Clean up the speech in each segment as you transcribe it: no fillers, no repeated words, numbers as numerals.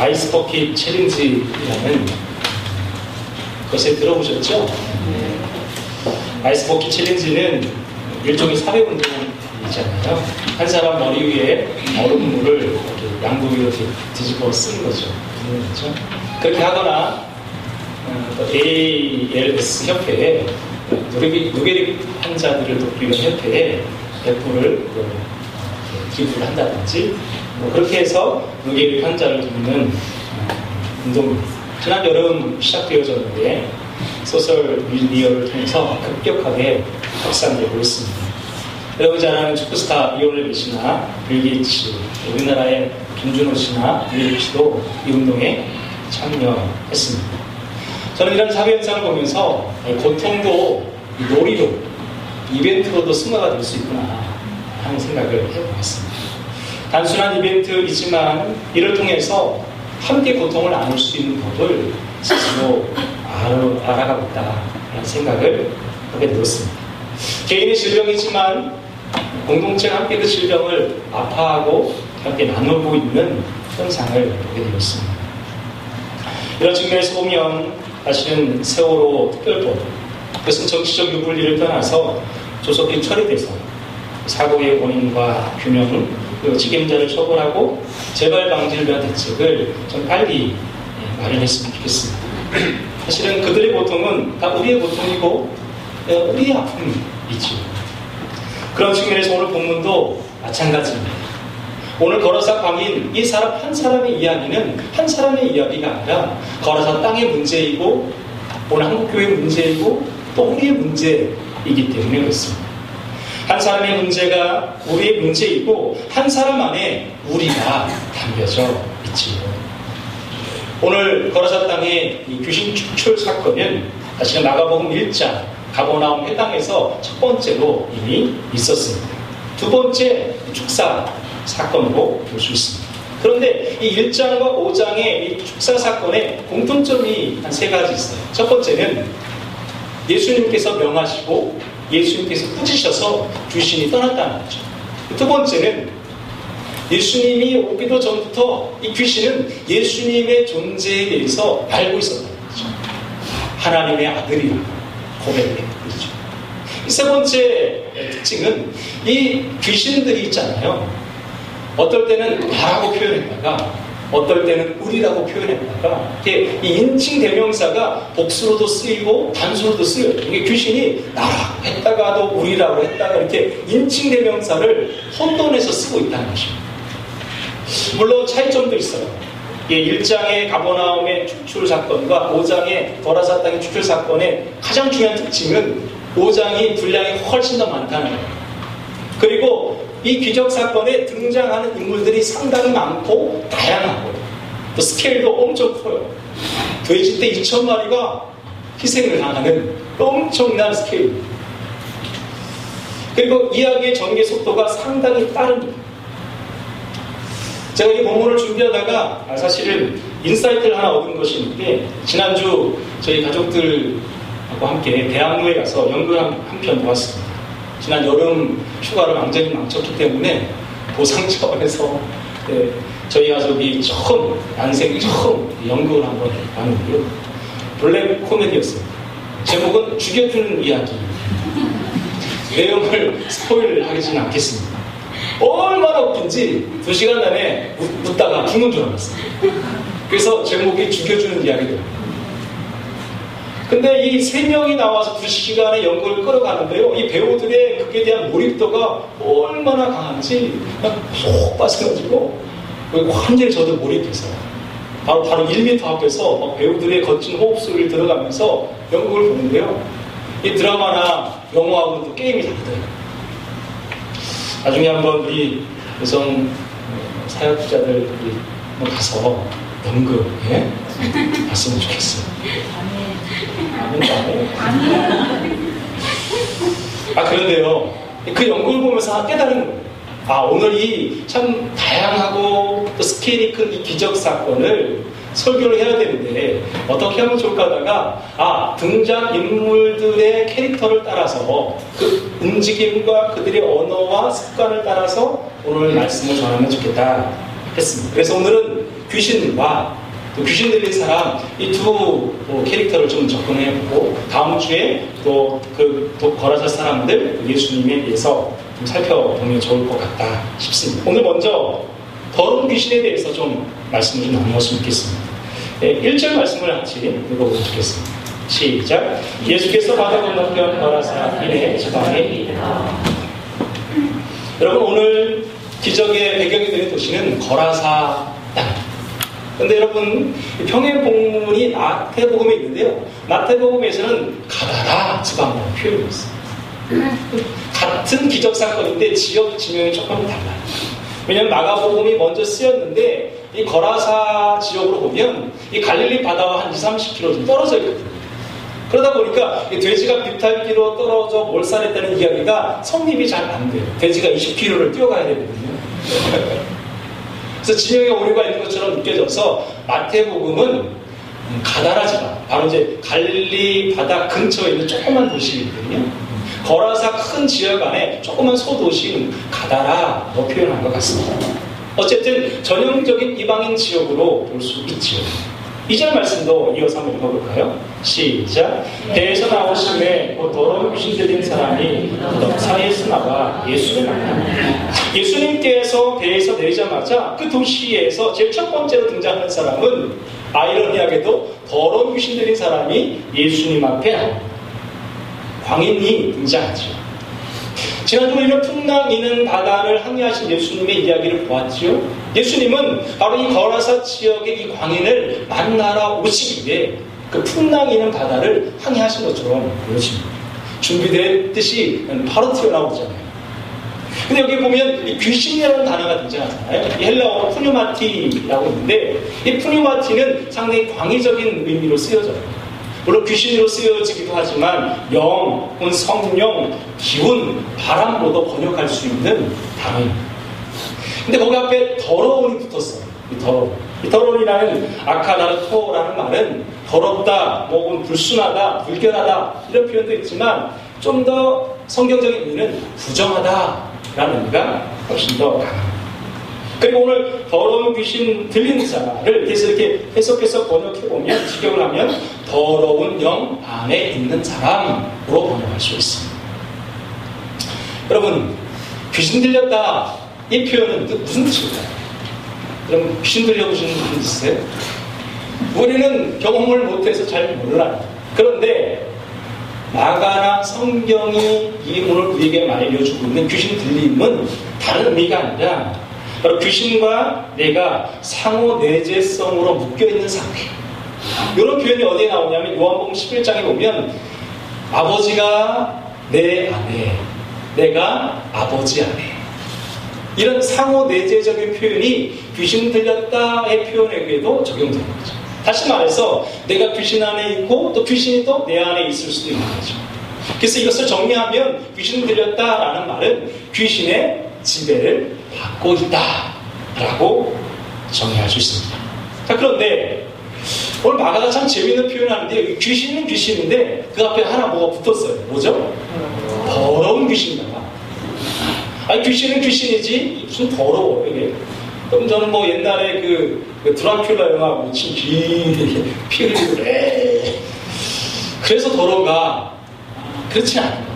아이스 버킷 챌린지라는 것에 들어보셨죠? 아이스 버킷 챌린지는 일종의 사회운동이잖아요. 한 사람 머리 위에 얼음물을 이렇게 양복 위로 뒤집어 쓰는 거죠. 그렇게 하거나 ALS 협회에 누게릭 환자들을 돕기 위한 협회에 100불을 기부를 한다든지 그렇게 해서 누게릭 환자를 돕는 운동입니다. 지난 여름 시작되어졌는데 소셜 미디어를 통해서 급격하게 확산되고 있습니다. 여러분 잘 아는 축구스타 리오넬 메시나 빌 게이츠, 우리나라의 김준호 씨나 유일 씨도 이 운동에 참여했습니다. 저는 이런 사회현상을 보면서 고통도 놀이로, 이벤트로도 승화가 될 수 있구나 하는 생각을 해보았습니다. 단순한 이벤트이지만 이를 통해서 함께 고통을 나눌 수 있는 법을 스스로 알아가고 있다라는 생각을 하게 되었습니다. 개인의 질병이지만 공동체가 함께 그 질병을 아파하고 함께 나누고 있는 현상을 보게 되었습니다. 이런 측면에서 보면 사실은 세월호 특별법, 그것은 정치적 유불리를 떠나서 조속히 처리돼서 사고의 원인과 규명, 그리고 책임자를 처벌하고 재발 방지를 위한 대책을 좀 빨리 마련했으면 좋겠습니다. 사실은 그들의 고통은 다 우리의 고통이고 우리의 아픔이죠. 그런 측면에서 오늘 본문도 마찬가지입니다. 오늘 거라사 광인 이 사람 한 사람의 이야기는 한 사람의 이야기가 아니라 거라사 땅의 문제이고 오늘 한국교회의 문제이고 또 우리의 문제이기 때문에 그렇습니다. 한 사람의 문제가 우리의 문제이고 한 사람 안에 우리가 담겨져 있지요. 오늘 거라사 땅의 이 귀신 축출 사건은 사실 마가복음 1장 가버나움 회당에서 첫 번째로 이미 있었습니다. 두 번째 축사 사건으로 볼 수 있습니다. 그런데 이 1장과 5장의 이 축사 사건에 공통점이 한 세 가지 있어요. 첫 번째는 예수님께서 명하시고 예수님께서 꾸짖으셔서 귀신이 떠났다는 거죠. 두 번째는 예수님이 오기도 전부터 이 귀신은 예수님의 존재에 대해서 알고 있었다는 거죠. 하나님의 아들이라고 고백했던 거죠. 세 번째 특징은 이 귀신들이 있잖아요. 어떨 때는 나라고 표현했다가 어떨 때는 우리라고 표현했다가 이 인칭 대명사가 복수로도 쓰이고 단수로도 쓰여요. 이게 귀신이 나라 했다가도 우리라고 했다가 이렇게 인칭 대명사를 혼돈해서 쓰고 있다는 것입니다. 물론 차이점도 있어요. 1장의 가버나움의 축출 사건과 5장의 거라사 땅의 축출 사건의 가장 중요한 특징은 5장이 분량이 훨씬 더 많다는 거예요. 그리고 이 기적 사건에 등장하는 인물들이 상당히 많고 다양하고 또 스케일도 엄청 커요. 돼지떼 2,000마리가 희생을 당하는 엄청난 스케일. 그리고 이야기의 전개 속도가 상당히 빠릅니다. 제가 이 본문을 준비하다가 사실은 인사이트를 하나 얻은 것이 있는데 지난주 저희 가족들하고 함께 대학로에 가서 연극 한 편 보았습니다. 지난 여름 휴가를 완전히 망쳤기 때문에 보상 차원에서 저희 가족이 난생 처음 연극을 한번 봤는데요. 블랙 코미디였어요. 제목은 죽여주는 이야기. 내용을 스포일을 하지는 않겠습니다. 얼마나 웃긴지 2시간 내내 웃다가 죽는 줄 알았어요. 그래서 제목이 죽여주는 이야기더라고요. 근데 이 3명이 나와서 2시간의 연극을 끌어가는데요. 이 배우들의 극에 대한 몰입도가 얼마나 강한지 그냥 쏙 빠져가지고 완전히 저도 몰입해서 바로 1m 앞에서 배우들의 거친 호흡 소리를 들어가면서 연극을 보는데요. 이 드라마나 영화하고는 또 게임이 다르더라고요. 나중에 한번 우리 여성 사역자들 가서 연극에 봤으면 좋겠어요. 그런데요. 그 연극을 보면서 깨달은 거예요. 오늘 이 참 다양하고 또 스케일이 큰 이 기적 사건을 설교를 해야 되는데 어떻게 하면 좋을까 하다가 등장 인물들의 캐릭터를 따라서 그 움직임과 그들의 언어와 습관을 따라서 오늘 말씀을 전하면 좋겠다 했습니다. 그래서 오늘은 귀신과 또 귀신 들린 사람 이 두 캐릭터를 좀 접근해보고 다음 주에 또 거라사 사람들 예수님에 대해서 좀 살펴보면 좋을 것 같다 싶습니다. 오늘 먼저 더러운 귀신에 대해서 좀 말씀을 좀 나누었으면 좋겠습니다. 1절 말씀을 같이 읽어보면 좋겠습니다. 시작. 예수께서 바다 건너편 거라사 이래 지방에 이르라. 여러분 오늘 기적의 배경이 되는 도시는 거라사 땅. 그런데 여러분 평행본문이 마태복음에 있는데요. 마태복음에서는 가다라 지방이라고 표현이 있어요. 같은 기적 사건인데 지역 지명이 조금 달라요. 왜냐하면 마가복음이 먼저 쓰였는데 이 거라사 지역으로 보면 이 갈릴리 바다와 한 20-30km 좀 떨어져 있거든요. 그러다 보니까 이 돼지가 비탈기로 떨어져 몰살했다는 이야기가 성립이 잘 안 돼요. 돼지가 20km를 뛰어가야 되거든요. 그래서 지명에 오류가 있는 것처럼 느껴져서 마태복음은 가다라 지방, 바로 이제 갈릴리 바다 근처에 있는 조그만 도시거든요. 거라사 큰 지역 안에 조그만 소도시인 가다라로 표현한 것 같습니다. 어쨌든 전형적인 이방인 지역으로 볼 수 있지요. 2절 말씀도 이어서 한번 읽어볼까요? 시작. 배에서 나오심에 곧 더러운 귀신 들린 사람이 사이에서 나와 예수를 만납니다. 예수님께서 배에서 내리자마자 그 도시에서 제일 첫 번째로 등장하는 사람은 아이러니하게도 더러운 귀신 들린 사람이 예수님 앞에 나옵니다. 광인이 등장하죠. 지난주 우리는 풍랑이는 바다를 항해하신 예수님의 이야기를 보았지요. 예수님은 바로 이 거라사 지역의 이 광인을 만나러 오시기 위해 그 풍랑이는 바다를 항해하신 것처럼 보여집니다. 준비됐듯이 바로 튀어나오잖아요. 근데 여기 보면 이 귀신이라는 단어가 등장하잖아요. 이 헬라어로 푸뉴마티라고 있는데 이 푸뉴마티는 상당히 광의적인 의미로 쓰여져요. 물론 귀신으로 쓰여지기도 하지만 영, 혹은 성령, 기운, 바람으로도 번역할 수 있는 단어입니다. 근데 거기 앞에 더러운이 붙었어요. 이 더러운이라는 아카다르토라는 말은 더럽다, 혹은 불순하다, 불결하다 이런 표현도 있지만 좀 더 성경적인 의미는 부정하다라는 의미가 훨씬 더 강합니다. 그리고 오늘 더러운 귀신 들리는 자를 그래서 이렇게 해석해서 번역해보면 직역을 하면 더러운 영 안에 있는 사람으로 번역할 수 있습니다. 여러분 귀신 들렸다 이 표현은 무슨 뜻일까요? 여러분 귀신 들려보시는 분 있으세요? 우리는 경험을 못해서 잘 몰라요. 그런데 마가나 성경이 오늘 우리에게 알려주고 있는 귀신 들림은 다른 의미가 아니라 바로 귀신과 내가 상호 내재성으로 묶여있는 상태. 이런 표현이 어디에 나오냐면 요한복음 11장에 보면 아버지가 내 안에, 내가 아버지 안에. 이런 상호 내재적인 표현이 귀신 들렸다의 표현에게도 적용되는 거죠. 다시 말해서 내가 귀신 안에 있고 또 귀신이 또 내 안에 있을 수도 있는 거죠. 그래서 이것을 정리하면 귀신 들렸다라는 말은 귀신의 지배를 받고 있다라고 정의할 수 있습니다. 자, 그런데 오늘 마가가 참 재미있는 표현을 하는데 귀신은 귀신인데 그 앞에 하나 뭐가 붙었어요. 뭐죠? 더러운 귀신이다. 아니 귀신은 귀신이지 무슨 더러워 이게. 그럼 저는 뭐 옛날에 그 드라큘라 영화 미친 귀 피를 흘리고 그래서 더러운가? 그렇지 않아요.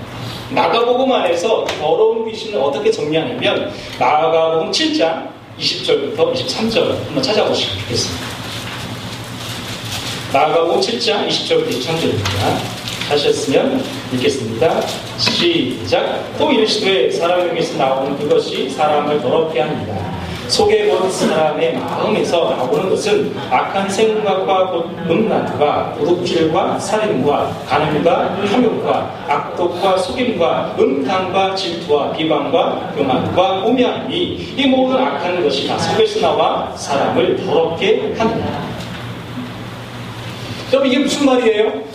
마가복음 안에서 더러운 귀신을 어떻게 정리하냐면 마가복음 7장 20절부터 23절 한번 찾아보시면 좋겠습니다. 마가복음 7장 20절부터 23절입니다. 하셨으면 읽겠습니다. 시작. 또 이르시되 사람의 입에서 나오는 그것이 사람을 더럽게 합니다. 속에 곧 사람의 마음에서 나오는 것은 악한 생각과 곧 음란과 도둑질과 살인과 간음과 탐욕과 악독과 속임과 음탕과 질투와 비방과 교만과 오명이 이 모든 악한 것이 다 속에서 나와 사람을 더럽게 합니다. 그럼 이게 무슨 말이에요?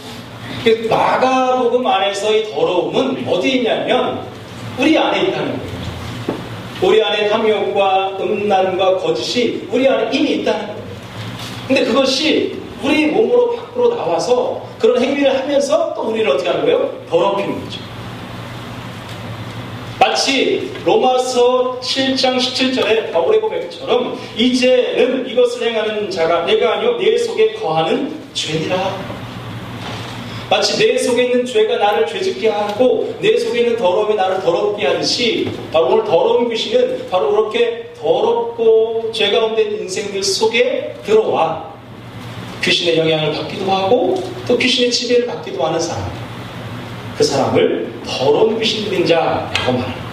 마가복음 안에서의 더러움은 어디에 있냐면 우리 안에 있다는 거예요. 우리 안에 탐욕과 음란과 거짓이 우리 안에 이미 있다는 거예요. 근데 그것이 우리 몸으로 밖으로 나와서 그런 행위를 하면서 또 우리를 어떻게 하는 거예요? 더럽히는 거죠. 마치 마치 로마서 7장 17절에 바울의 고백처럼 이제는 이것을 행하는 자가 내가 아니요 내 속에 거하는 죄니라. 마치 내 속에 있는 죄가 나를 죄짓게 하고 내 속에 있는 더러움이 나를 더럽게 하듯이 바로 오늘 더러운 귀신은 바로 그렇게 더럽고 죄 가운데 있는 인생들 속에 들어와 귀신의 영향을 받기도 하고 또 귀신의 지배를 받기도 하는 사람, 그 사람을 더러운 귀신 들인 자라고 말하는 거죠.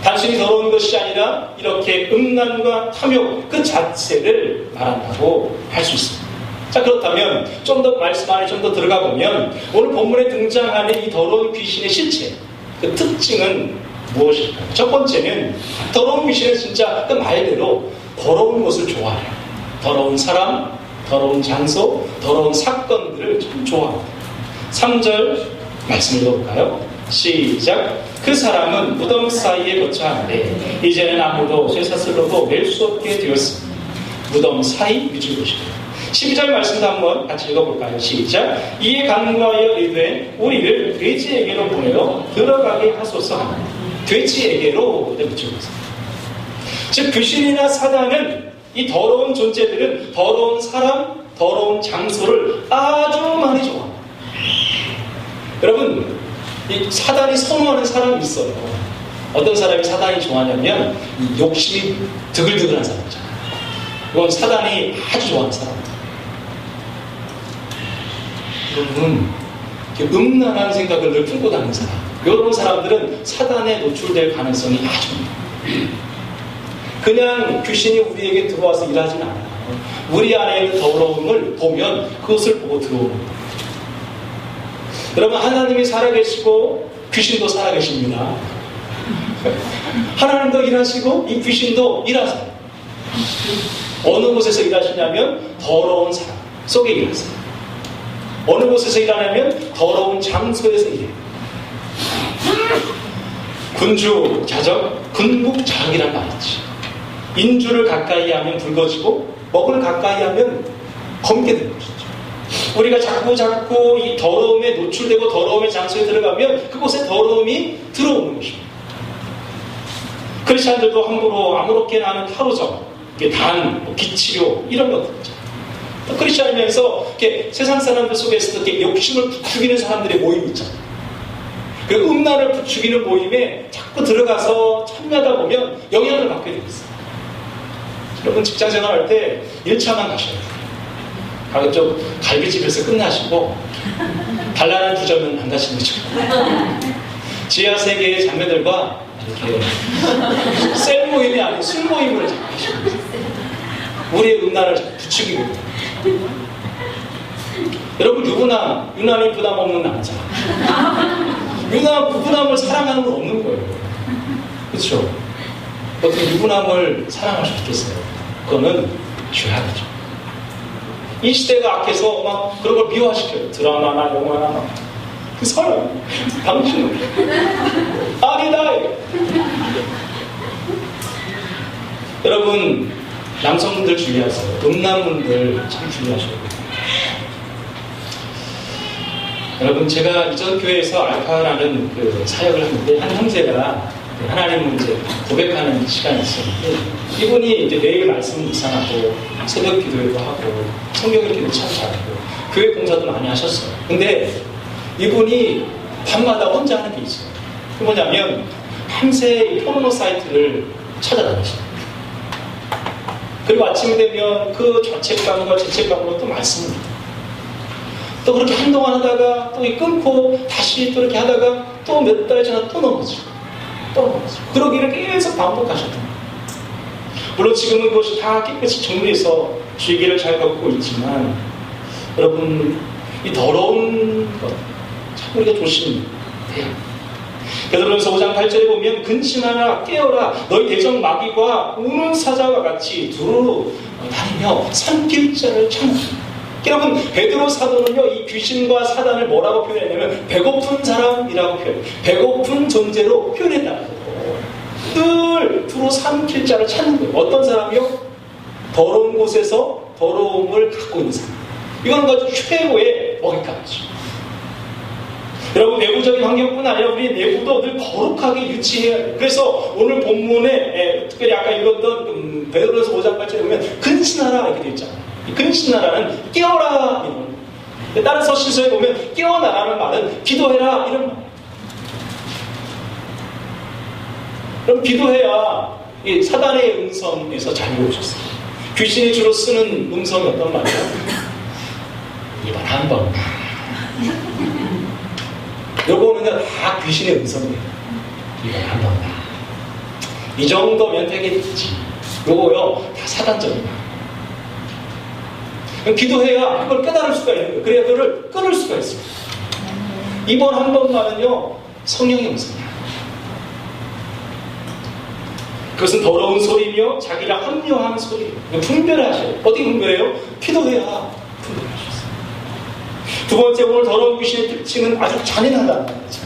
단순히 더러운 것이 아니라 이렇게 음란과 탐욕 그 자체를 말한다고 할 수 있습니다. 자, 그렇다면 좀 더 말씀 안에 좀 더 들어가 보면 오늘 본문에 등장하는 이 더러운 귀신의 실체, 그 특징은 무엇일까요? 첫 번째는 더러운 귀신은 진짜 그 말대로 더러운 것을 좋아해요. 더러운 사람, 더러운 장소, 더러운 사건들을 참 좋아합니다. 3절 말씀 읽어볼까요? 시작. 그 사람은 무덤 사이에 거처하는데 이제는 아무도 쇠사슬로도 낼 수 없게 되었습니다. 무덤 사이 밑줄 보시고요. 12절 말씀도 한번 같이 읽어볼까요? 시작. 이에 간구하여 이르되 우리를 돼지에게로 보내어 들어가게 하소서. 돼지에게로 밑줄 보세요. 즉 귀신이나 사단은 이 더러운 존재들은 더러운 사람, 더러운 장소를 아주 많이 좋아합니다. 여러분, 이 사단이 선호하는 사람이 있어요. 어떤 사람이 사단이 좋아하냐면 욕심이 드글드글한 사람이잖아요. 이건 사단이 아주 좋아하는 사람입니다. 여러분, 음란한 생각을 늘 품고 다니는 사람, 이런 사람들은 사단에 노출될 가능성이 아주 높아요. 그냥 귀신이 우리에게 들어와서 일하지는 않아요. 우리 안에 있는 더러움을 보면 그것을 보고 들어오는 거예요. 여러분, 하나님이 살아계시고 귀신도 살아계십니다. 하나님도 일하시고 이 귀신도 일하세요. 어느 곳에서 일하시냐면 더러운 사람 속에 일하세요. 어느 곳에서 일하냐면 더러운 장소에서 일해요. 군주자적, 군국자적이란 말이지. 인주를 가까이 하면 붉어지고 먹을 가까이 하면 검게 되는 것이죠. 우리가 자꾸 이 더러움에 노출되고 더러움의 장소에 들어가면 그곳에 더러움이 들어오는 것입니다. 크리스찬들도 함부로 아무렇게나 하는 타로점, 단, 기치료 이런 것들 있죠. 크리스찬이면서 이렇게 세상 사람들 속에서 이렇게 욕심을 부추기는 사람들의 모임이 있잖아요. 그 음란을 부추기는 모임에 자꾸 들어가서 참여하다 보면 영향을 받게 되어 있어요. 여러분, 직장 생활할 때 1차만 가셔야 돼요. 가급적 갈비집에서 끝나시고 단란한 주점은 안 가시는 거죠. 지하 세계의 자매들과 이렇게 셀 모임이 아닌 술 모임을 자꾸 하시는 거예요. 우리의 음란을 부추기고 있어요. 여러분, 유난히 부담 없는 남자, 유부남을 사랑하는 건 없는 거예요. 그렇죠? 어떻게 유부남을 사랑할 수 있겠어요? 그거는 죄악이죠. 이 시대가 악해서 막 그런 걸 미화시켜요. 드라마나 영화나 막. 그 사람, 당신은 아니다. 여러분, 남성분들 주의하세요. 음란분들 참 주의하셔야 돼요. 여러분, 제가 이전 교회에서 알파라는 그 사역을 하는데 한 형제가 하나님 문제 고백하는 시간이 있었는데 이분이 이제 매일 말씀 묵상하고 새벽 기도회도 하고 성경 읽기도 참 잘하고 교회 봉사도 많이 하셨어요. 근데 이분이 밤마다 혼자 하는 게 있어요. 그게 뭐냐면 밤새 포르노 사이트를 찾아다니셔요. 그리고 아침이 되면 그 좌책감과 죄책감으로 또 말씀을 해요. 또 그렇게 한동안 하다가 또 끊고 다시 또 이렇게 하다가 또 몇 달 지나 또 넘어지고 또 넘어지고 그러기를 계속 반복하셨던 거예요. 물론 지금은 그것이 다 깨끗이 정리해서 주의기를 잘 갖고 있지만 여러분, 이 더러운 것 참 우리가 조심해야 합니다. 베드로전서 5장 8절에 보면 근심하라 깨어라 너희 대적 마귀가 우는 사자와 같이 두루 다니며 삼킬 자를 찾는. 여러분, 베드로 사도는요 이 귀신과 사단을 뭐라고 표현했냐면 배고픈 사람이라고 표현해요. 배고픈 존재로 표현했다는 거예요. 늘 두루 삼킬 자를 찾는 거예요. 어떤 사람이요? 더러운 곳에서 더러움을 갖고 있는 사람. 이건 아주 최고의 먹잇감이죠. 여러분, 외부적인 환경뿐 아니라 우리 내부도 늘 거룩하게 유지해야 돼요. 그래서 오늘 본문에 특별히 아까 읽었던 베드로서 5장 8절에 보면 근신하라 이렇게 되어 있잖아요. 이 근신하라는 깨어라 이런 말. 다른 서신서에 보면 깨어나라는 말은 기도해라 이런 말. 그럼 기도해야 이 사단의 음성에서 자유로우셨어요. 귀신이 주로 쓰는 음성이 어떤 말이에요? 이번 한 번. 요거는 다 귀신의 음성이에요. 이번 한 번. 이 정도면 되겠지. 요거요, 다 사단적인 말. 그럼 기도해야 그걸 깨달을 수가 있는 거예요. 그래야 그걸 끊을 수가 있어요. 이번 한 번만은요, 성령의 음성이에요. 그것은 더러운 소리며 자기가 합리화하는 소리예요. 분별하셔요. 어떻게 분별해요? 기도해야 분별하셨어요. 두 번째, 오늘 더러운 귀신의 특징은 아주 잔인하다는 거죠.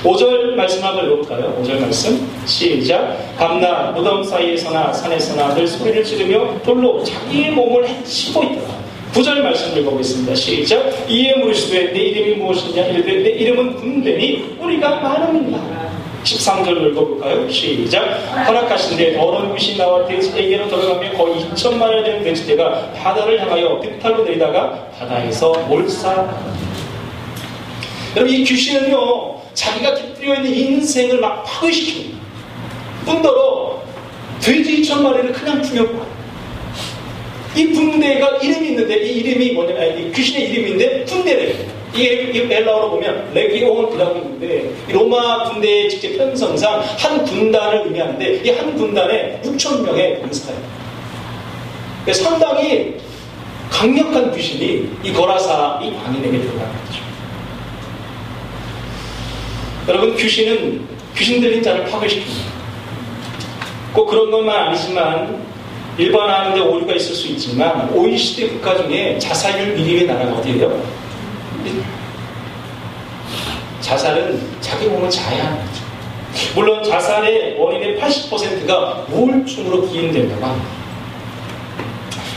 5절 말씀 한번 읽어볼까요? 5절 말씀 시작. 밤낮 무덤 사이에서나 산에서나 늘 소리를 지르며 돌로 자기의 몸을 해치고 있더라. 9절 말씀 읽어보겠습니다. 시작. 이에 물으시되 내 이름이 무엇이냐 이르되 내 이름은 군대니 우리가 많음이니라. 13절 읽어볼까요? 시작. 허락하신데 더러운 귀신이 나와 돼지에게로 들어가며 거의 2천만여 되는 돼지떼가 바다를 향하여 득탈로 내리다가 바다에서 몰살하더라. 여러분, 이 귀신은요, 자기가 깃들여 있는 인생을 막 파괴시킵니다. 뿐더러 돼지 2천마리를 그냥 죽여버려요. 이 군대가 이름이 있는데, 이 이름이 뭐냐면, 이 귀신의 이름인데 군대래요. 이게 헬라어로 보면 레기온이라고 있는데, 이 로마 군대의 직접 편성상 한 군단을 의미하는데, 이 한 군단에 6,000명의 군사예요. 상당히 강력한 귀신이 이 거라사 이 광인에게 들어가는 거죠. 여러분, 귀신은 귀신 들린 자를 파괴시킵니다. 꼭 그런 것만 아니지만 일반화하는데 오류가 있을 수 있지만 OECD 국가 중에 자살률 1위의 나라가 어디예요? 자살은 자기 몸을 자해야 하는 거죠. 물론 자살의 원인의 80%가 우울증으로 기인된다고 합니다.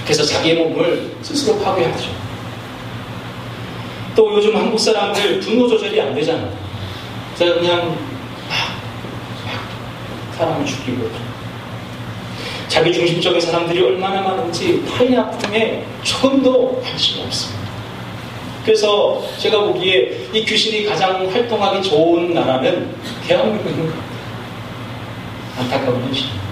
그래서 자기의 몸을 스스로 파괴하죠. 또 요즘 한국 사람들 분노 조절이 안 되잖아요. 그래서 그냥 막 사람을 죽이고, 자기 중심적인 사람들이 얼마나 많은지 타인의 아픔에 조금도 관심이 없습니다. 그래서 제가 보기에 이 귀신이 가장 활동하기 좋은 나라는 대한민국인 것 같아요. 안타까운 현실입니다.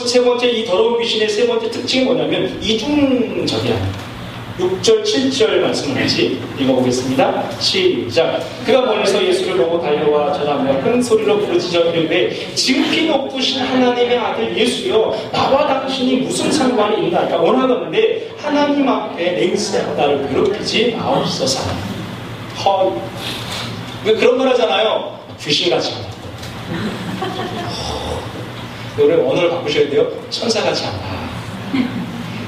세 번째, 이 더러운 귀신의 세 번째 특징이 뭐냐면 이중적이야. 6절, 7절 말씀을 같이 읽어보겠습니다. 시작. 그가 멀리서 예수를 보고 달려와 절하며 큰 소리로 부르짖어 이르되 지극히 높으신 하나님의 아들 예수여, 나와 당신이 무슨 상관이 있나이까? 원하건대 하나님 앞에 냉세하고 나를 괴롭히지 마옵소서. 왜 그런 말 하잖아요. 귀신같이 하다. 노래 언어를 바꾸셔야 돼요. 천사같이 한다.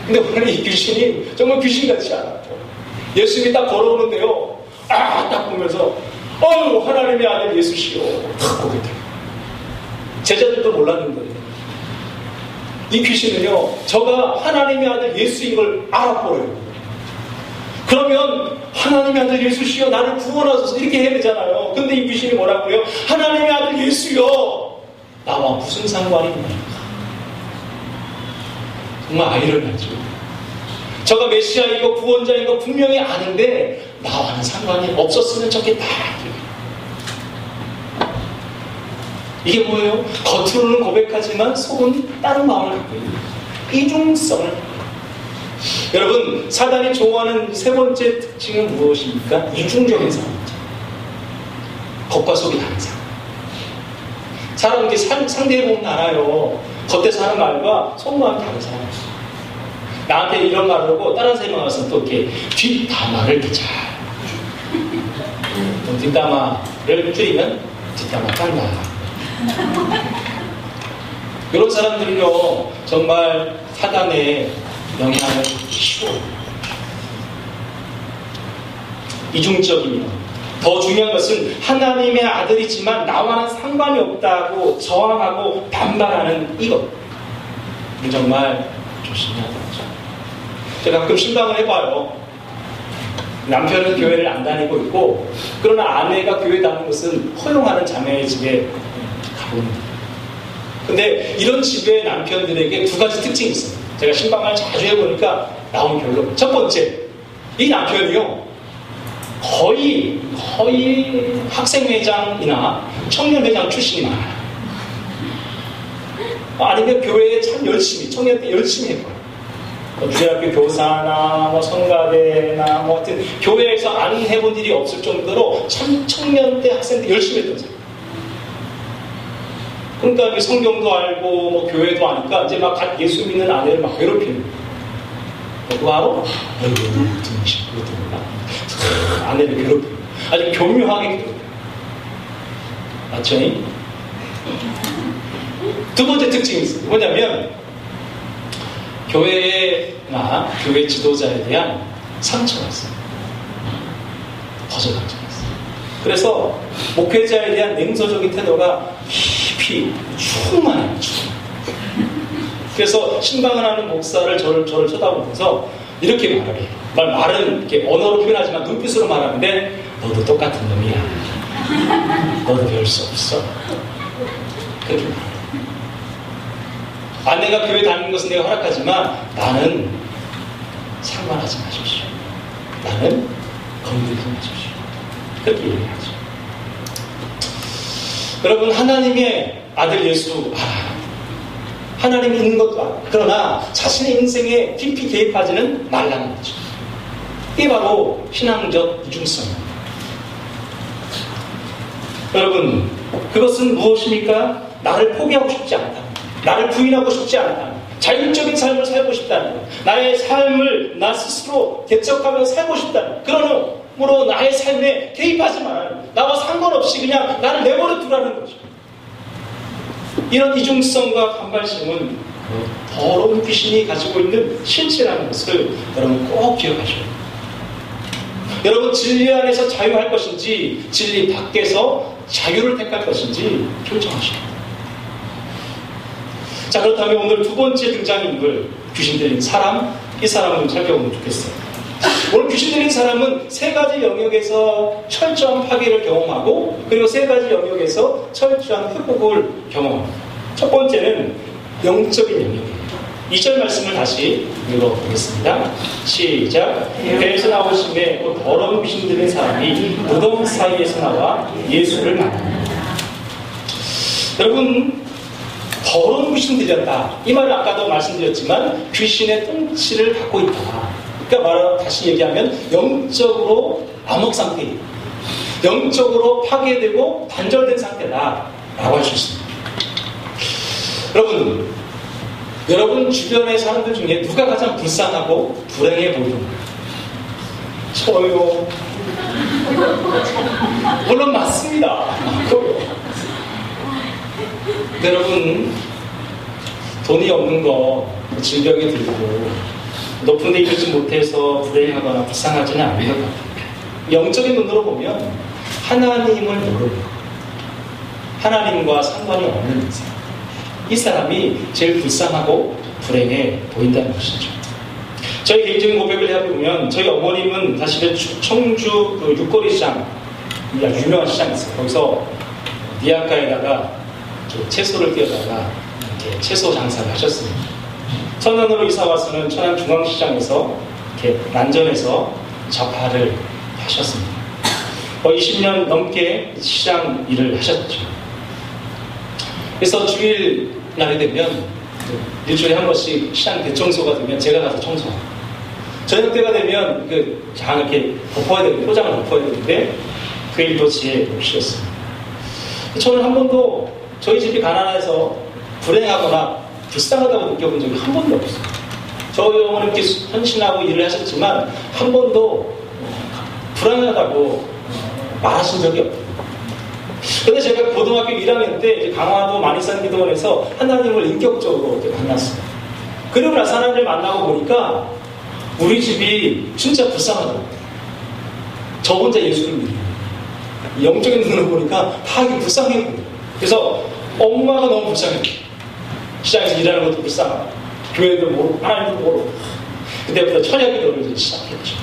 근데 오늘 이 귀신이 정말 귀신같이 않았고, 예수님이 딱 걸어오는데요, 딱 보면서 하나님의 아들 예수시오 탁 보게 돼요. 제자들도 몰랐는데 이 귀신은요, 저가 하나님의 아들 예수인 걸 알아버려요. 그러면 하나님의 아들 예수시여 나를 구원하소서 이렇게 해야 되잖아요. 근데 이 귀신이 뭐라고요? 하나님의 아들 예수여, 나와 무슨 상관이 있나요? 정말 아이러니하죠. 저가 메시아이고 구원자인 거 분명히 아는데 나와는 상관이 없었으면 좋겠다. 이게 뭐예요? 겉으로는 고백하지만 속은 다른 마음을 갖고 있는 이중성을. 여러분, 사단이 좋아하는 세 번째 특징은 무엇입니까? 이중적인 사람이죠. 겉과 속이 다른 사람. 사람 이렇게 상대해보면 알아요. 겉에서 하는 말과 속마음이 다른 사람이죠. 나한테 이런 말을 하고 다른 사람이 와서 또 이렇게 뒷담화를 이렇게 잘. 뒷담화를 줄이면 뒷담화 깐다. 이런 사람들은요, 정말 사단의 영향을 쉬워요. 이중적이며, 더 중요한 것은 하나님의 아들이지만 나와는 상관이 없다고 저항하고 반발하는 이것. 정말 조심해야 되죠. 제가 가끔 신방을 해봐요. 남편은 교회를 안 다니고 있고, 그러나 아내가 교회 다니는 것은 허용하는 자매의 집에 가보는 거예요. 근데 이런 집의 남편들에게 두 가지 특징이 있어요. 제가 신방을 자주 해보니까 나온 결론. 첫 번째, 이 남편이요, 거의 학생회장이나 청년회장 출신이 많아요. 아니면 교회에 참 열심히, 청년 때 열심히 했고요. 주일학교 교사나 성가대나 하여튼 교회에서 안 해본 일이 없을 정도로 참 청년 때 학생 때 열심히 했던 사람. 그러니까 성경도 알고 교회도 아니까 이제 막 예수 믿는 아내를 막 괴롭히는 거예요. 그거 알아? 아내를 괴롭히는 아주 교묘하게 괴롭혀요. 맞죠? 두 번째 특징이 있어요. 뭐냐면 교회나 교회 지도자에 대한 상처가 있어요. 거절 상처가 있어요. 그래서 목회자에 대한 냉소적인 태도가 깊이 충만해요. 그래서 신방을 하는 목사를 저를 쳐다보면서 이렇게 말을 해요. 말은 이렇게 언어로 표현하지만 눈빛으로 말하는데 너도 똑같은 놈이야. 너도 배울 수 없어. 그렇게 말해요. 아내가 교회 다니는 것은 내가 허락하지만 나는 상관하지 마십시오. 나는 건들지 마십시오. 그렇게 얘기하죠. 여러분, 하나님의 아들 예수 하나님이 있는 것도 알아요. 그러나 자신의 인생에 깊이 개입하지는 말라는 거죠. 이게 바로 신앙적 이중성입니다. 여러분, 그것은 무엇입니까? 나를 포기하고 싶지 않다. 나를 부인하고 싶지 않다. 자율적인 삶을 살고 싶다는 것. 나의 삶을 나 스스로 개척하며 살고 싶다는 것. 그러므로 나의 삶에 개입하지 말아요. 나와 상관없이 그냥 나를 내버려 두라는 거죠. 이런 이중성과 반발심은 더러운 귀신이 가지고 있는 실체라는 것을 여러분 꼭 기억하셔야 돼요. 여러분, 진리 안에서 자유할 것인지 진리 밖에서 자유를 택할 것인지 결정하셔야 돼요. 자, 그렇다면 오늘 두 번째 등장인물, 귀신 들린 사람, 이 사람을 좀 살펴보면 좋겠어요. 오늘 귀신 들린 사람은 세 가지 영역에서 철저한 파괴를 경험하고, 그리고 세 가지 영역에서 철저한 회복을 경험합니다. 첫 번째는 영적인 영역이에요. 2절 말씀을 다시 읽어보겠습니다. 시작. 배에서 나오심에 곧 더러운 귀신 들린 사람이 무덤 사이에서 나와 예수를 만납니다. 여러분, 더러운 귀신 들렸다. 이 말을 아까도 말씀드렸지만 귀신의 똥치를 갖고 있다. 그러니까 다시 얘기하면 영적으로 암흑 상태이다. 영적으로 파괴되고 단절된 상태다 라고 할 수 있습니다. 여러분 주변의 사람들 중에 누가 가장 불쌍하고 불행해 보이는가요? 저요. 물론 맞습니다. 여러분, 돈이 없는 거, 질병이 들고 높은 데 이르지 못해서 불행하거나 불쌍하지는 않은 것 같아요. 영적인 눈으로 보면 하나님을 모르고 하나님과 상관이 없는 인생, 이 사람이 제일 불쌍하고 불행해 보인다는 것이죠. 저희 개인적인 고백을 해보면 저희 어머님은 사실은 청주 육거리 시장, 유명한 시장이 있어요. 거기서 니아가에다가 채소를 띄어다가 채소 장사를 하셨습니다. 천안으로 이사 와서는 천안 중앙시장에서 이렇게 난전에서 잡화를 하셨습니다. 20년 넘게 시장 일을 하셨죠. 그래서 주일 날이 되면 일주일에 한 번씩 시장 대청소가 되면 제가 가서 청소합니다. 저녁 때가 되면 장 이렇게 덮어야 되는데, 포장을 덮어야 되는데 그 일도 제 몫이었습니다. 저는 한 번도 저희 집이 가난해서 불행하거나 불쌍하다고 느껴본 적이 한 번도 없어요. 저희 어머님께 헌신하고 일을 하셨지만 한 번도 불안하다고 말하신 적이 없어요. 근데 제가 고등학교 1학년 때 이제 강화도 만이산 기도원에서 하나님을 인격적으로 만났어요. 그리고 나서 하나님을 만나고 보니까 우리 집이 진짜 불쌍하더라고요. 저 혼자 예수를 믿는 영적인 눈으로 보니까 다 이게 불쌍해 보여요. 그래서 엄마가 너무 불쌍해요. 시장에서 일하는 것도 불쌍하고 교회도 모르고 하나님도 모르고 그때부터 처녀기도를 시작했죠.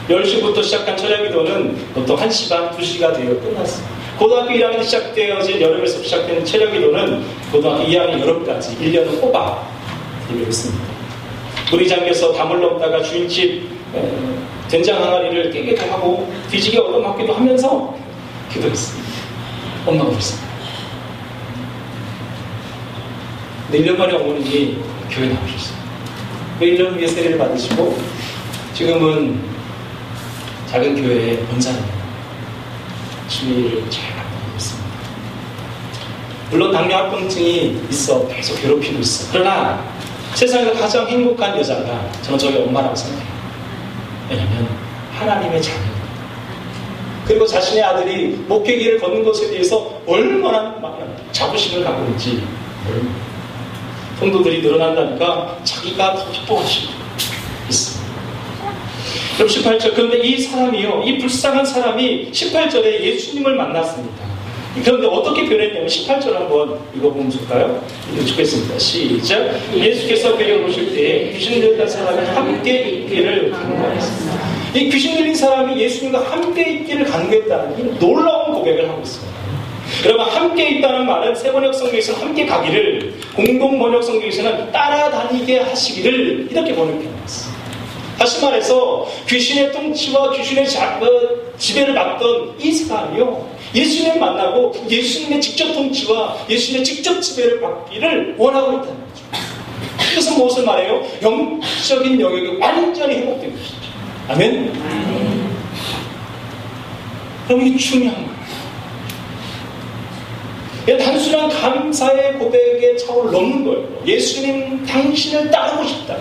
10시부터 시작한 철야 기도는 보통 1시 반, 2시가 되어 끝났어요. 고등학교 1학년 시작되어진 여름에서 시작된 철야 기도는 고등학교 2학년 여름까지 1년을 뽑아 기도했습니다. 물이 잠겨서 담을 넘다가 주인집 된장 항아리를 깨기도 하고 뒤지게 얻어맞기도 하면서 기도했습니다. 엄마가 그랬습니다. 근데 1년 만에 어머님이 교회 나오셨어요. 1년 위에 세례를 받으시고 지금은 작은 교회의 본사입니다. 주의를 잘 받고 있습니다. 물론 당뇨 합병증이 있어 계속 괴롭히고 있어. 그러나 세상에서 가장 행복한 여자가 저는 저희 엄마라고 생각해요. 왜냐하면 하나님의 자녀입니다. 그리고 자신의 아들이 목회길을 걷는 것에 대해서 얼마나 자부심을 갖고 있는지 성도들이 늘어난다니까 자기가 더 기뻐하시고 있습니다. 그럼 18절, 그런데 이 사람이요, 이 불쌍한 사람이 18절에 예수님을 만났습니다. 그런데 어떻게 변했냐면 18절 한번 읽어보면 좋을까요? 읽겠습니다. 시작. 예수께서 배려 오실 때에 귀신 들린 사람이 함께 있기를 간구하였습니다. 이 귀신 들린 사람이 예수님과 함께 있기를 간구했다는 이 놀라운 고백을 하고 있습니다. 여러분, 함께 있다는 말은 세번역 성경에서는 함께 가기를, 공동 번역 성경에서는 따라다니게 하시기를 이렇게 번역해놨습니다. 다시 말해서 귀신의 통치와 귀신의 지배를 받던 이 사람이요, 예수님을 만나고 예수님의 직접 통치와 예수님의 직접 지배를 받기를 원하고 있다는 거죠. 그래서 무엇을 말해요? 영적인 영역이 완전히 회복된 것이죠. 아멘? 그럼 이게 중요한 거예요. 단순한 감사의 고백의 차원을 넘는 거예요. 예수님 당신을 따르고 싶다.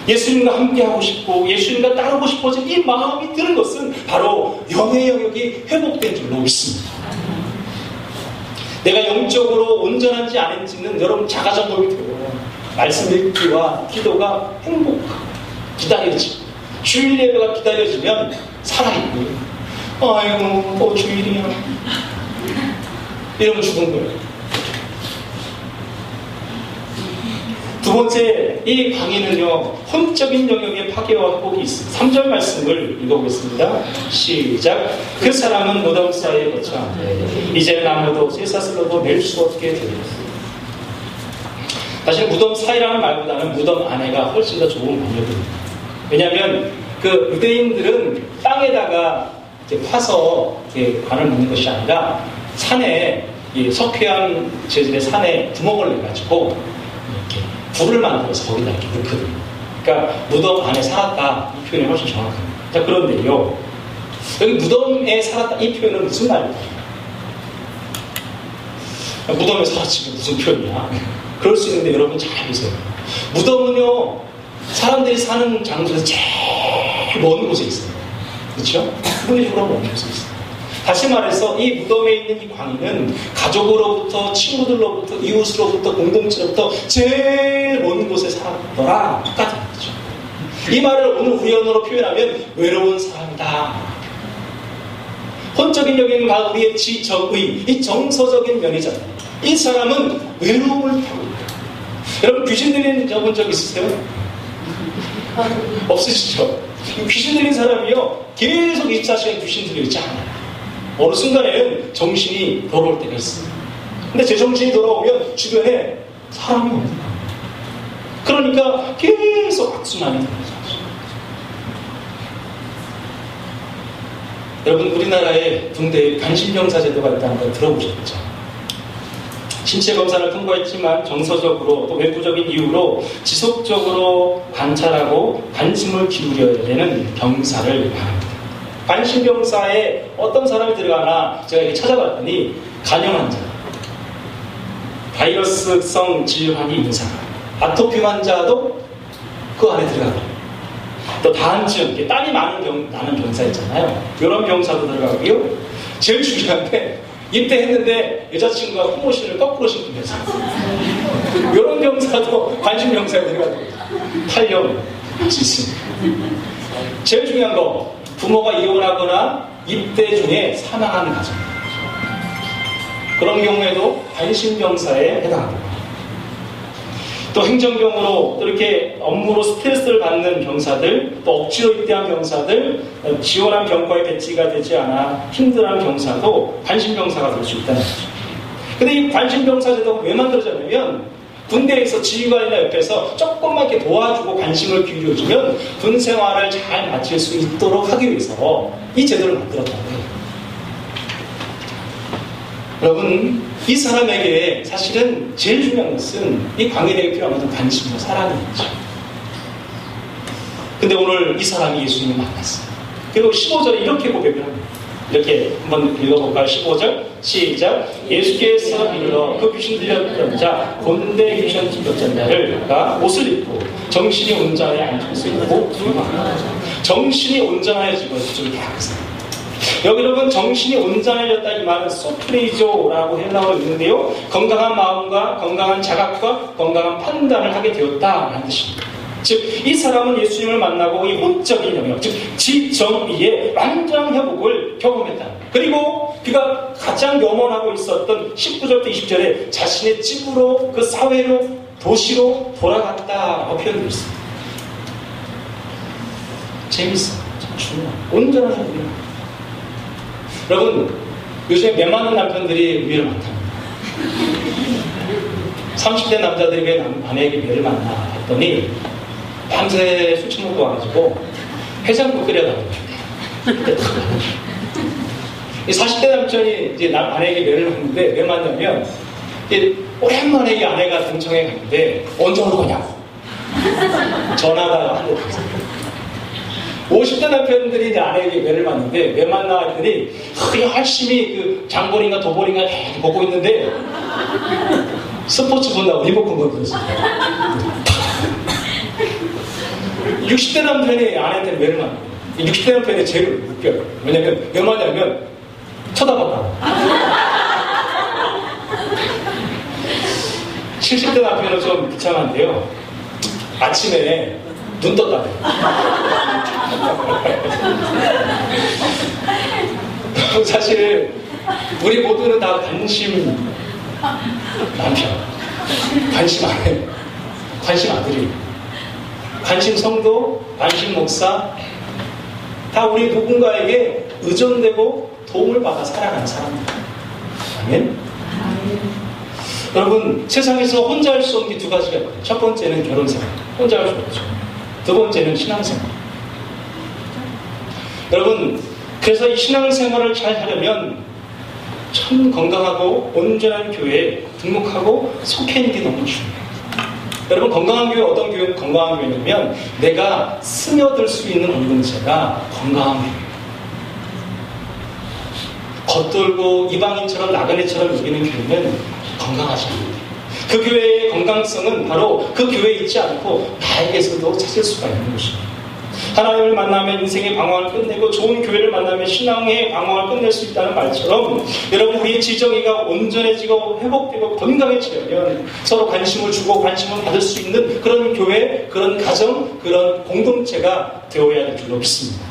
예수님과 함께하고 싶고 예수님과 따르고 싶어진 이 마음이 드는 것은 바로 영의 영역이 회복된 줄로 믿습니다. 내가 영적으로 온전한지 아닌지는 여러분 자가점검이 되고 말씀 읽기와 기도가 행복하고 기다려지고 주일 예배가 기다려지면 살아있고 아이고 또 주일이야 이러면 죽은 거예요. 두 번째, 이 강의는요, 혼적인 영역의 파괴와 회복이 있습니다. 3절 말씀을 읽어보겠습니다. 시작. 그 사람은 무덤 사이에 거쳐 이제는 아무도 쇠사슬로도 낼 수 없게 되었습니다. 사실 무덤 사이라는 말보다는 무덤 안에가 훨씬 더 좋은 번역입니다. 왜냐하면 그 유대인들은 땅에다가 이제 파서 이렇게 관을 묻는 것이 아니라 산에, 이 석회암 재질의 산에 구멍을 내가지고 불을 만들어서 거기다 이렇게 넣거든요. 그러니까 무덤 안에 살았다, 이 표현이 훨씬 정확합니다. 자, 그런데요, 여기 무덤에 살았다 이 표현은 무슨 말일까요? 무덤에 살았지 무슨 표현이야? 그럴 수 있는데 여러분 잘 보세요. 무덤은요, 사람들이 사는 장소에서 제일 먼 곳에 있어요. 그렇죠? 물리적으로 먼 곳에 있어요. 다시 말해서 이 무덤에 있는 이 광희는 가족으로부터, 친구들로부터, 이웃으로부터, 공동체로부터 제일 먼 곳에 살았더라 똑같은 거죠. 이 말을 오늘 우리 언어로 표현하면 외로운 사람이다. 혼적인 영역은 바로 우리의 지적의, 이 정서적인 면이잖아요. 이 사람은 외로움을 타고 있다. 여러분 귀신 들린 적 있으세요? 없으시죠? 귀신 들린 사람이요, 계속 24시간 귀신 들려 있지 않아요. 어느 순간에는 정신이 돌아올 때가 있습니다. 근데 제 정신이 돌아오면 주변에 사람이 없는 거예요. 그러니까 계속 악순환이 되는 거죠. 여러분, 우리나라에 군대에 관심병사 제도가 있다는 걸 들어보셨죠? 신체 검사를 통과했지만 정서적으로 또 외부적인 이유로 지속적으로 관찰하고 관심을 기울여야 되는 병사를 말합니다. 관심병사에 어떤 사람이 들어가나 제가 이렇게 찾아봤더니 간염 환자, 바이러스성 질환이 있는 사람, 아토피 환자도 그 안에 들어가고, 또 다한증, 땀이 나는 병사 있잖아요. 이런 병사도 들어가고요. 제일 중요한 게 입대했는데 여자친구가 콧모신을 거꾸로 신고 계세요. 이런 병사도 관심병사에 들어가고 탈염 할 수 있습니다. 제일 중요한 거, 부모가 이혼하거나 입대 중에 사망하는 가정, 그런 경우에도 관심병사에 해당합니다. 또 행정병으로 또 이렇게 업무로 스트레스를 받는 병사들, 또 억지로 입대한 병사들, 지원한 병과에 배치가 되지 않아 힘들어하는 병사도 관심병사가 될 수 있다는 거죠. 근데 이 관심병사 제도가 왜 만들어졌냐면 군대에서 지휘관이나 옆에서 조금만 이렇게 도와주고 관심을 기울여주면 군 생활을 잘 마칠 수 있도록 하기 위해서 이 제도를 만들었다는 거예요. 여러분, 이 사람에게 사실은 제일 중요한 것은 이 광인에게 필요한 것은 관심과 사랑이었죠. 근데 오늘 이 사람이 예수님을 만났어요. 그리고 15절에 이렇게 고백을 합니다. 이렇게 한번 읽어볼까요? 15절 시작. 예수께서 이르러 그 귀신 들렸던 자 곤대 귀신 들렸던 자가 옷을 입고 정신이 온전하여 앉을 수 있고 정신이 온전하여지고 좀 다르세요. 여기 여러분 정신이 온전해졌다 이 말은 소프레이조라고 헬라어로 있는데요. 건강한 마음과 건강한 자각과 건강한 판단을 하게 되었다라는 뜻입니다. 즉 이 사람은 예수님을 만나고 이 혼적인 영역, 즉 지정의의 완전한 회복을 경험했다. 그리고 그가 가장 염원하고 있었던 19절부터 20절에 자신의 집으로 그 사회로 도시로 돌아갔다라고 표현되어 있습니다. 재밌어요. 참 중요해요. 온전한 회복이에요. 여러분, 요즘에 매 많은 남편들이 의외로 많답니다. 30대 남자들이 왜 아내에게 매를 만나 했더니 밤새 술 처먹고 와가지고 해장국 끓여달라고. 40대 남편이 이제 아내에게 매를 맞는데 왜 맞냐면 오랜만에 이 아내가 등청에 갔는데 언제 올 거냐고 전화가 한 대 왔어요. 50대 남편들이 이제 아내에게 매를 맞는데 왜 만나 했더니 열심히 그 장본인가 도본인가 계속 보고 있는데 스포츠 본다고 리모컨 걸고 있었어요. 60대 남편이 아내한테 매를 맞는 거예요. 60대 남편이 제일 웃겨요. 왜냐면 왜 맞냐면 쳐다봤다. 70대 남편은 좀 비참한데요. 아침에 눈 떴다. 사실 우리 모두는 다 관심 남편, 관심 아내, 관심 아들이, 관심 성도, 관심 목사, 다 우리 누군가에게 의존되고 도움을 받아 살아가는 사람입니다. 아멘? 여러분, 세상에서 혼자 할 수 없는 게 두 가지가 있거든요. 첫 번째는 결혼생활, 혼자 할 수 없죠. 두 번째는 신앙생활. 여러분, 그래서 이 신앙생활을 잘 하려면 참 건강하고 온전한 교회에 등록하고 속해 있는 게 너무 중요해요. 여러분, 건강한 교회, 어떤 교회는 건강한 교회냐면 내가 스며들 수 있는 공동체가 건강한 교회예요. 겉돌고 이방인처럼 나그네처럼 여기는 교회는 건강하지 않아요. 그 교회의 건강성은 바로 그 교회에 있지 않고 나에게서도 찾을 수가 있는 것입니다. 하나님을 만나면 인생의 방황을 끝내고 좋은 교회를 만나면 신앙의 방황을 끝낼 수 있다는 말처럼 여러분, 우리의 지정의가 온전해지고 회복되고 건강해지려면 서로 관심을 주고 관심을 받을 수 있는 그런 교회, 그런 가정, 그런 공동체가 되어야 될 줄로 믿습니다.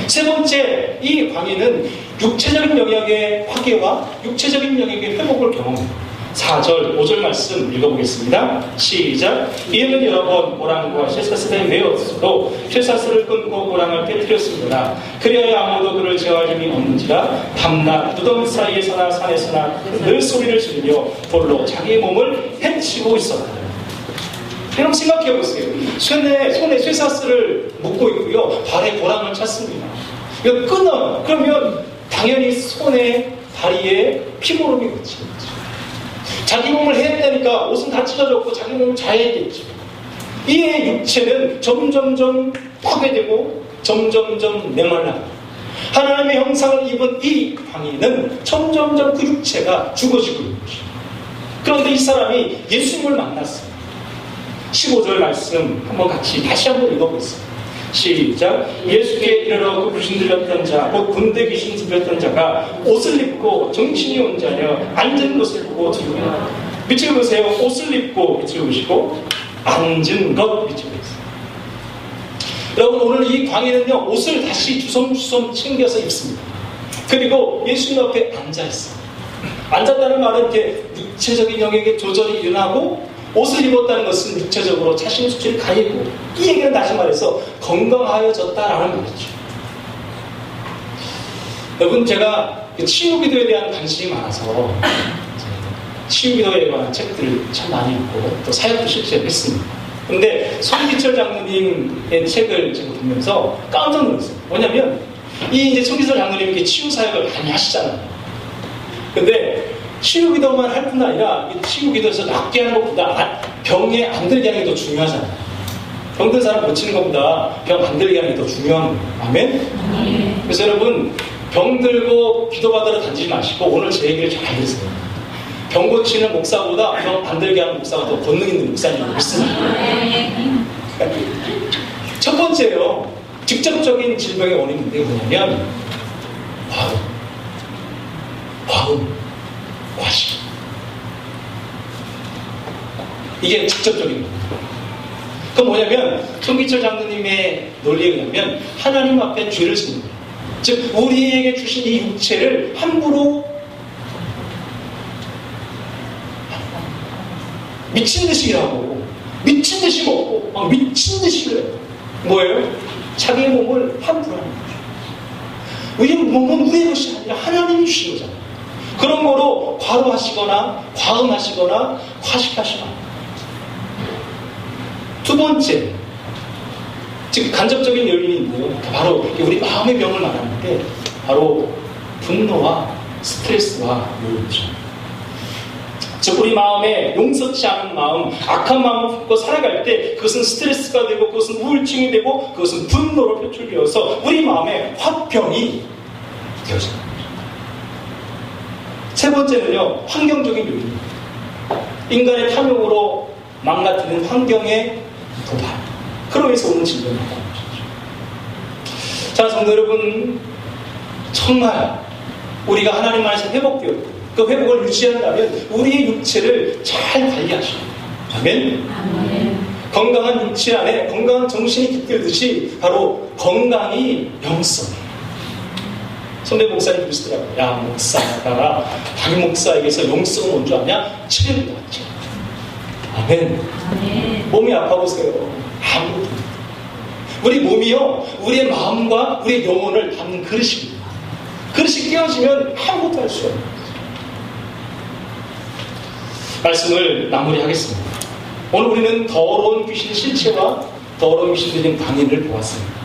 세 번째, 이 광희는 육체적인 영역의 화계와 육체적인 영역의 회복을 경험합니다. 4절, 5절 말씀 읽어보겠습니다. 시작. 이에는 여러 번 오랑과 쇠사슬에 매었어도 쇠사슬을 끊고 오랑을 깨뜨렸습니다. 그리하여 아무도 그를 제어할 힘이 없는지라 밤낮 무덤 사이에서나 산에서나 늘 소리를 지르며 돌로 자기의 몸을 해치고 있었다. 여러분 생각해보세요. 손에 쇠사슬을 묶고 있고요. 발에 고랑을 찼습니다. 이거 끊어요. 그러면 당연히 손에 다리에 피고름이 그치겠죠. 자기 몸을 해야 되니까 옷은 다 찢어졌고 자기 몸을 자야겠죠. 이의 육체는 점점점 파괴되고 점점점 메말라요. 하나님의 형상을 입은 이 광희는 점점점 그 육체가 죽어지고 있는 것이죠. 그런데 이 사람이 예수님을 만났어요. 15절 말씀 한번 같이 다시 한번 읽어보겠습니다. 시작. 예수께 이르러 그 귀신 들렸던 자, 곧 군대 귀신 들렸던 자가 옷을 입고 정신이 온자며 앉은 것을 보고 들으며 밑을 보세요. 옷을 입고 밑을 보시고 앉은 것 밑을 보세요. 여러분, 오늘 이 광희는요, 옷을 다시 주섬주섬 챙겨서 입습니다. 그리고 예수님 앞에 앉아있어요. 앉았다는 말은 이렇게 육체적인 영역의 조절이 일어나고 옷을 입었다는 것은 육체적으로 자신의 수준이 강했고, 이 얘기는 다시 말해서 건강하여졌다라는 말이죠. 여러분, 제가 치유기도에 대한 관심이 많아서 치유기도에 관한 책들을 참 많이 읽고 또 사역도 실제로 했습니다. 근데 손기철 장로님의 책을 제가 보면서 깜짝 놀랐어요. 뭐냐면 이 이제 손기철 장로님이 치유 사역을 많이 하시잖아요. 근데 치유기도만 할 뿐 아니라 치유기도에서 낫게 하는 것보다 병에 안 들게 하는 게 더 중요하잖아요. 병든 사람 고치는 것보다 병 안 들게 하는 게 더 중요한 거예요. 아멘? 그래서 여러분, 병 들고 기도받으러 다니지 마시고 오늘 제 얘기를 잘 들으세요. 병 고치는 목사보다 병 안 들게 하는 목사가 더 권능 있는 목사님이 있습니다. 첫 번째요, 직접적인 질병의 원인인데 뭐냐면 과음, 과식. 이게 직접적인 거예요. 그건 뭐냐면 손기철 장로님의 논리에 의하면 하나님 앞에 죄를 짓는 거예요. 즉 우리에게 주신 이 육체를 함부로 미친 듯이 일하고 미친 듯이 먹고 막 미친 듯이 그래요. 뭐예요? 자기의 몸을 함부로 하는 거죠. 우리 몸은 우리의 것이 아니라 하나님이 주신 거잖아요. 그런 거로 과로하시거나 과음하시거나 과식하시거나. 두 번째, 즉 간접적인 요인인데요. 바로 우리 마음의 병을 말하는데 바로 분노와 스트레스와 요인이죠. 즉 우리 마음에 용서치 않은 마음, 악한 마음을 품고 살아갈 때 그것은 스트레스가 되고 그것은 우울증이 되고 그것은 분노로 표출되어서 우리 마음에 화병이 되어집니다. 세 번째는요, 환경적인 요인입니다. 인간의 탐욕으로 망가뜨리는 환경의 도발, 그로 인해서 오는 질병이라고 하는 것이죠. 자, 성도 여러분, 정말 우리가 하나님 안에서 회복되었고 그 회복을 유지한다면 우리의 육체를 잘 관리하셔야 돼요. 아멘? 아멘. 건강한 육체 안에 건강한 정신이 깃들듯이 바로 건강이 영성이에요. 선배 목사님 그러시더라고요. 야, 목사가 담임 목사에게서 영성은 뭔 줄 아냐? 체력이 나왔죠. 아멘. 아멘. 몸이 아파보세요. 아무것도. 우리 몸이요, 우리의 마음과 우리의 영혼을 담는 그릇입니다. 그릇이 깨어지면 아무것도 할 수 없는 거죠. 말씀을 마무리하겠습니다. 오늘 우리는 더러운 귀신 실체와 더러운 귀신 들린 광인을 보았습니다.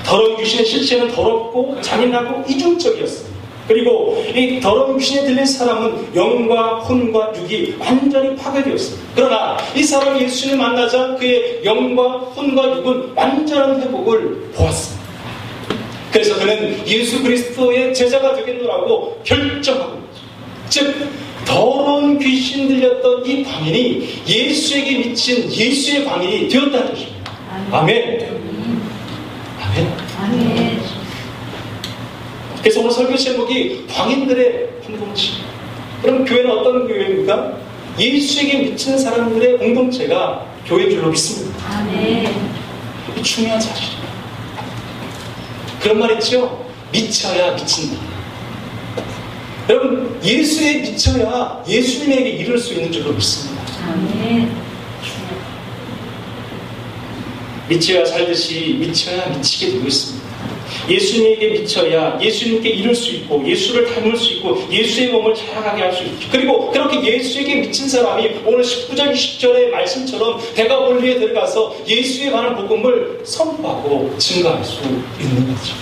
더러운 귀신의 실체는 더럽고 잔인하고 이중적이었습니다. 그리고 이 더러운 귀신에 들린 사람은 영과 혼과 육이 완전히 파괴되었습니다. 그러나 이 사람이 예수님을 만나자 그의 영과 혼과 육은 완전한 회복을 보았습니다. 그래서 그는 예수 그리스도의 제자가 되겠노라고 결정하고 있죠. 즉 더러운 귀신 들렸던 이 광인이 예수에게 미친 예수의 광인이 되었다는 것입니다. 아멘. 아멘. 아멘. 그래서 오늘 설교 제목이 광인들의 공동체. 그럼 교회는 어떤 교회입니까? 예수에게 미친 사람들의 공동체가 교회인 줄로 믿습니다. 아멘. 이 중요한 사실입니다. 그런 말 있죠? 미쳐야 미친다. 여러분, 예수에 미쳐야 예수님에게 이룰 수 있는 줄로 믿습니다. 아멘. 미쳐야 살듯이 미쳐야 미치게 되고 있습니다. 예수님에게 미쳐야 예수님께 이룰 수 있고 예수를 닮을 수 있고 예수의 몸을 자라가게 할 수 있고, 그리고 그렇게 예수에게 미친 사람이 오늘 19절 20절의 말씀처럼 대가 원리에 들어가서 예수에 관한 복음을 선포하고 증거할 수 있는 거죠.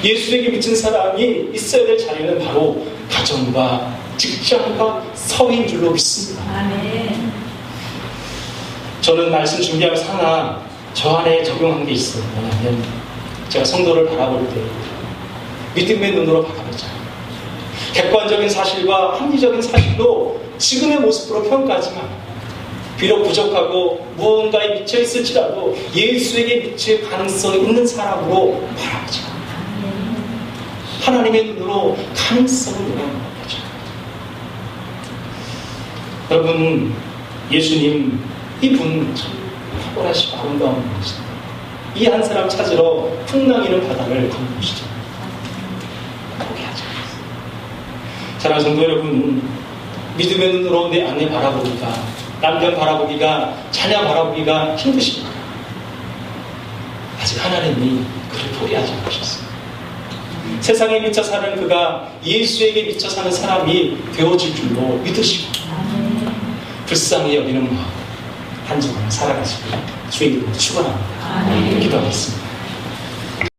예수에게 미친 사람이 있어야 될 자리는 바로 가정과 직장과 서인 줄로 믿습니다. 아멘. 저는 말씀 준비하면서 하나 저 안에 적용한 게 있어요. 뭐냐면 제가 성도를 바라볼 때 믿음의 눈으로 바라보잖아요. 객관적인 사실과 합리적인 사실로 지금의 모습으로 평가하지만 비록 부족하고 무언가에 미쳐 있을지라도 예수에게 미칠 가능성이 있는 사람으로 바라보자. 하나님의 눈으로 가능성을 보는 거죠. 여러분, 예수님 이분 참 탁월하시고 아름다운 분이시다. 이 한 사람 찾으러 풍랑이는 바다를 건너시죠. 포기하지 않았어요. 사랑하는 성도 여러분, 믿음의 눈으로 내 안에 바라보니까 남편 바라보기가, 자녀 바라보기가 힘드십니까? 아직 하나님이 그를 포기하지 않으셨어요. 세상에 미쳐 사는 그가 예수에게 미쳐 사는 사람이 되어질 줄로 믿으시고 불쌍히 여기는 마음 한 주간 살아가시고 주의 이름으로 축원합니다. 기도하겠습니다.